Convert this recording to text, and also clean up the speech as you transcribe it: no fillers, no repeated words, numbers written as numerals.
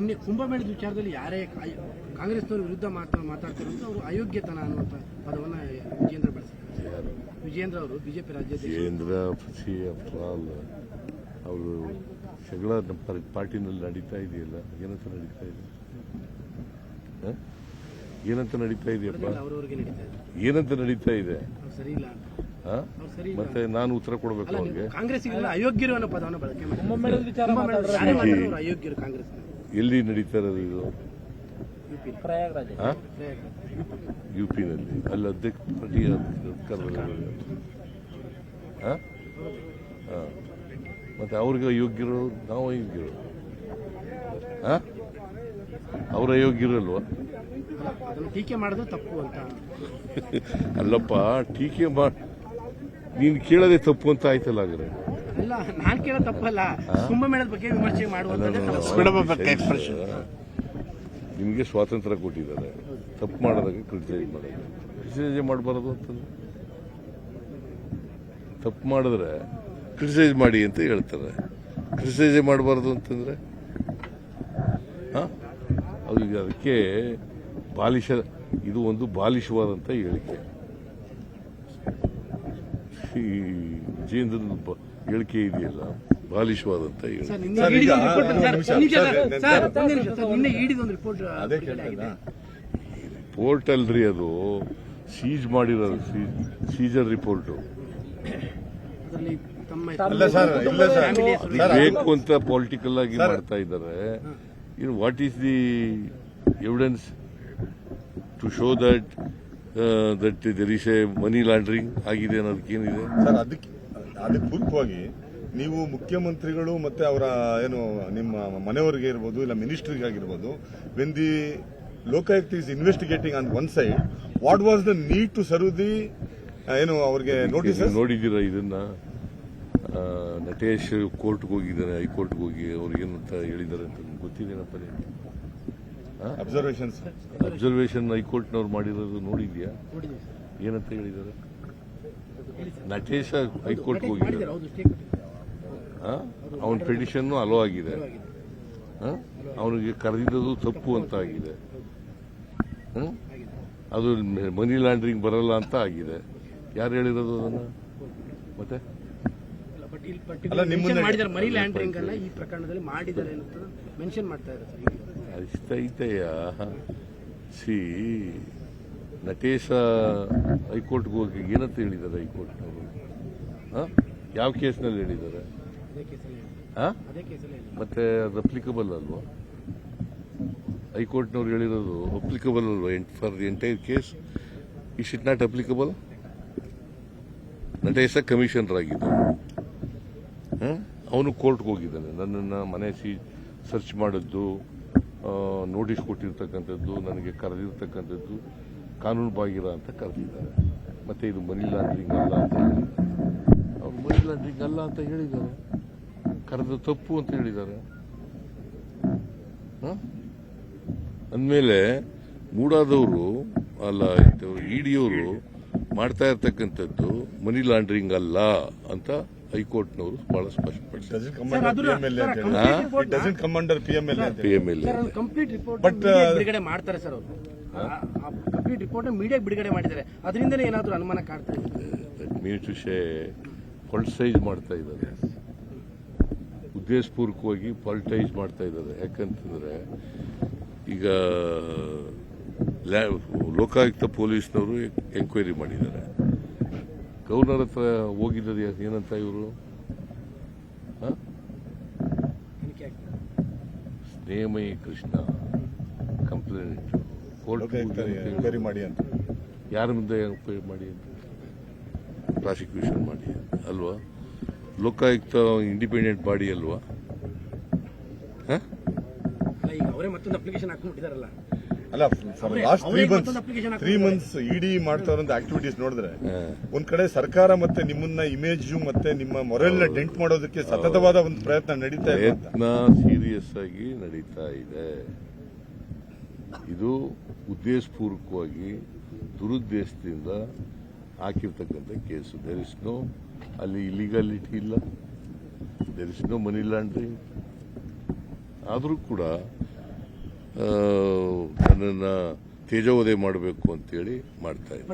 ನಿನ್ನೆ ಕುಂಭಮೇಳದ ವಿಚಾರದಲ್ಲಿ ಯಾರೇ ಕಾಂಗ್ರೆಸ್ನವ್ರ ವಿರುದ್ಧ ಮಾತಾಡ್ತಿರೋದು ಅವರು ಅಯೋಗ್ಯತನ ಅನ್ನುವಂಥ ಪದವನ್ನು ವಿಜೇಂದ್ರ ಬಳಸಿದ್ದಾರೆ. ವಿಜೇಂದ್ರ ಅವರು ಬಿಜೆಪಿ ರಾಜ್ಯಾಧ್ಯಕ್ಷ. ವಿಜೇಂದ್ರ ಅವರು ಜಗಳ ನಮ್ಮ ಪಾರ್ಟಿನಲ್ಲಿ ನಡೀತಾ ಇದೆಯಲ್ಲ, ಏನಂತ ನಡೀತಾ ಇದೆ? ಏನಂತ ನಡೀತಾ ಇದೆಯಪ್ಪ? ಏನಂತ ನಡೀತಾ ಇದೆ? ಸರಿ ಇಲ್ಲ ಮತ್ತೆ ನಾನು ಉತ್ತರ ಕೊಡಬೇಕು ಅವ್ರಿಗೆ? ಕಾಂಗ್ರೆಸ್ಸಿಗೆಲ್ಲ ಅಯೋಗ್ಯರು ಅನ್ನೋ ಪದವನ್ನು ಬಳಕೆ ಅಯೋಗ್ಯರು ಕಾಂಗ್ರೆಸ್ ಎಲ್ಲಿ ನಡೀತಾ ಇರೋದು ಇದು? ಯುಪಿನಲ್ಲಿ. ಅಲ್ಲಿ ಅಧ್ಯಕ್ಷ ಪಾರ್ಟಿಯ ಮತ್ತೆ ಅವ್ರಿಗೆ ಅಯೋಗ್ಯರು, ನಾವು ಅಯೋಗ್ಯರು? ಅವ್ರ ಅಯೋಗ್ಯರಲ್ವಾ? ಟೀಕೆ ಮಾಡೋದು ತಪ್ಪು ಅಂತ ಅಲ್ಲಪ್ಪ, ಟೀಕೆ ನೀನ್ ಕೇಳದೆ ತಪ್ಪು ಅಂತ ಆಯ್ತಲ್ಲ. ಹಾಗಾದ್ರೆ ಅಲ್ಲ, ನಾನ್ ಕೇಳೋ ತಪ್ಪಲ್ಲ, ಕುಂಭಮೇಳದ ಬಗ್ಗೆ ವಿಮರ್ಶೆ ಮಾಡುವಂತ. ನಿಮಗೆ ಸ್ವಾತಂತ್ರ್ಯ ಕೊಟ್ಟಿದ್ದಾರೆ, ತಪ್ಪು ಮಾಡೋದಾಗ ಕ್ರಿಟಿಸೈಸ್ ಮಾಡೋದು. ಕ್ರಿಟಿಸೈಸ್ ಮಾಡಬಾರದು ಅಂತಂದ್ರೆ, ತಪ್ಪು ಮಾಡಿದ್ರೆ ಕ್ರಿಟಿಸೈಸ್ ಮಾಡಿ ಅಂತ ಹೇಳ್ತಾರೆ. ಕ್ರಿಟಿಸೈಸ್ ಮಾಡಬಾರದು ಅಂತಂದ್ರೆ ಅದಕ್ಕೆ ಇದು ಒಂದು ಬಾಲಿಶವಾದಂತ ಹೇಳಿಕೆ. ಈ ವಿಜೇಂದ್ರನ ಹೇಳಿಕೆ ಇದೆಯಲ್ಲ, ಬಾಲಿಶವಾದಂತ ಹೇಳಿಕೆ. ರಿಪೋರ್ಟ್ ಅಲ್ರಿ ಅದು, ಸೀಜ್ ಮಾಡಿರೋದು, ಸೀಜರ್ ರಿಪೋರ್ಟ್. ಬೇಕು ಅಂತ ಪೊಲಿಟಿಕಲ್ ಆಗಿ ಮಾಡ್ತಾ ಇದ್ದಾರೆ. What is the evidence to show that there is a money laundering ಆಗಿದೆ ಅನ್ನೋದಕ್ಕೇನಿದೆ ಸರ್? ಅದಕ್ಕೆ ಪೂರ್ವಕವಾಗಿ ನೀವು ಮುಖ್ಯಮಂತ್ರಿಗಳು ಮತ್ತೆ ಅವರ ಏನು ನಿಮ್ಮ ಮನೆಯವರಿಗೆ ಇರ್ಬೋದು, ಇಲ್ಲ ಮಿನಿಸ್ಟರ್ಗಾಗಿರ್ಬೋದು, when the Lokayukta is investigating on one side, what was the need to serve the ಏನು ಅವ್ರಿಗೆ ನೋಟಿಸ್? ನೋಡಿದ್ದೀರಾ ಇದನ್ನ? ನಟೇಶ್ ಕೋರ್ಟ್ಗೆ ಹೋಗಿದ್ದಾರೆ, ಹೈಕೋರ್ಟ್ಗೆ ಹೋಗಿ ಅವ್ರಿಗೇನಂತ ಹೇಳಿದ್ದಾರೆ ಅಂತ ಗೊತ್ತಿದೇನಪ್ಪ? ಅಬ್ಸರ್ವೇಷನ್ ಹೈಕೋರ್ಟ್ನವ್ರು ಮಾಡಿರೋದು ನೋಡಿದ್ಯಾ? ಏನಂತ ಹೇಳಿದ್ದಾರೆ? ನಟೇಶ ಹೈಕೋರ್ಟ್ಗೆ ಹೋಗಿದ್ದಾರೆ, ಅವನ ಪಿಟಿಷನ್ ಅಲೋ ಆಗಿದೆ, ಅವನಿಗೆ ಕರೆದಿದ್ದು ತಪ್ಪು ಅಂತ ಆಗಿದೆ, ಅದು ಮನಿ ಲಾಂಡ್ರಿಂಗ್ ಬರಲ್ಲ ಅಂತ ಆಗಿದೆ. ಯಾರು ಹೇಳಿರೋದು ಅದನ್ನ? ಮತ್ತೆ ಮನಿ ಲ್ಯಾಂಡ್ರಿಂಗ್ ಅಲ್ಲ ಈ ಪ್ರಕರಣದಲ್ಲಿ ಮಾಡಿದ್ದಾರೆ ಅಂತ ಮೆನ್ಷನ್ ಮಾಡ್ತಾ ಇದ್ದಾರೆ. ಅಷ್ಟೈತೆಯ ನಟೇಶ ಹೈಕೋರ್ಟ್ಗೆ ಹೋಗಿ ಏನಂತ ಹೇಳಿದ್ದಾರೆ ಹೈಕೋರ್ಟ್ನವರು? ಯಾವ ಕೇಸ್ನಲ್ಲಿ ಹೇಳಿದ್ದಾರೆ? ಮತ್ತೆ ಅದು ಅಪ್ಲಿಕಬಲ್ ಅಲ್ವಾ? ಹೈಕೋರ್ಟ್ನವ್ರು ಹೇಳಿರೋದು ಅಪ್ಲಿಕಬಲ್ ಅಲ್ವಾ for the entire case? Is it not applicable? Natesha commissioner ಆಗಿದ್ದು, ಅವನು ಕೋರ್ಟ್ಗೆ ಹೋಗಿದ್ದಾನೆ. ನನ್ನನ್ನು ಮನೆ ಸರ್ಚ್ ಮಾಡಿದ್ದು, ನೋಟಿಸ್ ಕೊಟ್ಟಿರ್ತಕ್ಕಂಥದ್ದು, ನನಗೆ ಕರೆದಿರ್ತಕ್ಕಂಥದ್ದು ಕಾನೂನು ಬಾಹಿರ ಅಂತ ಕರೆದಿದ್ದಾರೆ. ಮತ್ತೆ ಇದು ಮನಿ ಲಾಂಡ್ರಿಂಗ್ ಅಲ್ಲ ಅಂತ ಹೇಳಿದ್ದಾರೆ. ಅವ್ರು ಮನಿ ಲಾಂಡ್ರಿಂಗ್ ಅಲ್ಲ ಅಂತ ಹೇಳಿದ್ದಾರೆ, ಕರೆದು ತಪ್ಪು ಅಂತ ಹೇಳಿದ್ದಾರೆ. ಅಂದಮೇಲೆ ಮೂಡಾದವರು ಅಲ್ಲ, ಇಡಿಯವರು ಮಾಡ್ತಾ ಇರ್ತಕ್ಕಂಥದ್ದು ಮನಿ ಲಾಂಡ್ರಿಂಗ್ ಅಲ್ಲ ಅಂತ ಹೈಕೋರ್ಟ್ನವರು ಬಹಳ ಸ್ಪಷ್ಟಪಡಿಸಿದ್ದಾರೆ. ಕಂಪ್ಲೀಟ್ ರಿಪೋರ್ಟ್ ಬಿಡುಗಡೆ ಮಾಡ್ತಾರೆ ಸರ್ ಅವರು. ಕಂಪ್ಲೀಟ್ ರಿಪೋರ್ಟ್ ಮೀಡಿಯಾಗೆ ಬಿಡುಗಡೆ ಮಾಡಿದ್ದಾರೆ. ಅದರಿಂದನೇ ಏನಾದರೂ ಅನುಮಾನ ಕಾಡ್ತಾ ಇದೆ. ಪೊಲಿಟೈಸ್ ಮಾಡ್ತಾ ಇದ್ದಾರೆ, ಉದ್ದೇಶಪೂರ್ವಕವಾಗಿ ಪೊಲಿಟೈಸ್ ಮಾಡ್ತಾ ಇದ್ದಾರೆ. ಯಾಕಂತಂದ್ರೆ ಈಗ ಲೋಕಾಯುಕ್ತ ಪೊಲೀಸ್ನವರು ಎಂಕ್ವೈರಿ ಮಾಡಿದ್ದಾರೆ. ಗವರ್ನರ್ ಹತ್ರ ಹೋಗಿದ್ದದು ಏನಂತ ಇವರು ಸ್ನೇಹಮಯಿ ಕೃಷ್ಣ ಕಂಪ್ಲೇಂಟ್ ಕೋರ್ಟ್ ಮಾಡಿ ಅಂತ, ಯಾರ ಮುಂದೆ ಎಂಕ್ವೈರಿ ಮಾಡಿ ಅಂತ? ಪ್ರಾಸಿಕ್ಯೂಷನ್ ಮಾಡಿ ಅಲ್ವಾ? ಲೋಕಾಯುಕ್ತ ಇಂಡಿಪೆಂಡೆಂಟ್ ಬಾಡಿ ಅಲ್ವಾ? ಅವರೇ ಮತ್ತೊಂದು ಅಪ್ಲಿಕೇಶನ್ ಹಾಕೊಂಡ್ಬಿಟ್ಟಿದಾರಲ್ಲ. ಅಲ್ಲ, ಲಾಸ್ಟ್ 3 months ಇಡಿ ಮಾಡ್ತಾರಂತ ಆಕ್ಟಿವಿಟೀಸ್ ನೋಡಿದ್ರೆ ಒಂದ್ ಕಡೆ ಸರ್ಕಾರ ಮತ್ತೆ ನಿಮ್ಮನ್ನ ಇಮೇಜ್ ಮತ್ತೆ ನಿಮ್ಮ ಮೊರಲ್ನ ಡೆಂಟ್ ಮಾಡೋದಕ್ಕೆ ಸತತವಾದ ಒಂದು ಪ್ರಯತ್ನ ನಡೀತಾ ಇದೆ. ಸೀರಿಯಸ್ ಆಗಿ ನಡೀತಾ ಇದೆ. ಇದು ಉದ್ದೇಶಪೂರ್ವಕವಾಗಿ ದುರುದ್ದೇಶದಿಂದ ಹಾಕಿರ್ತಕ್ಕಂಥ ಕೇಸು. ದೇರ್ ಇಸ್ ನೋ ಅಲ್ಲಿ ಇಲಿಗಾಲಿಟಿ ಇಲ್ಲ, there is no money laundering. ಆದರೂ ಕೂಡ ನನ್ನನ್ನು ತೇಜೋವಧೆ ಮಾಡಬೇಕು ಅಂತೇಳಿ ಮಾಡ್ತಾ ಇದ್ದಾರೆ.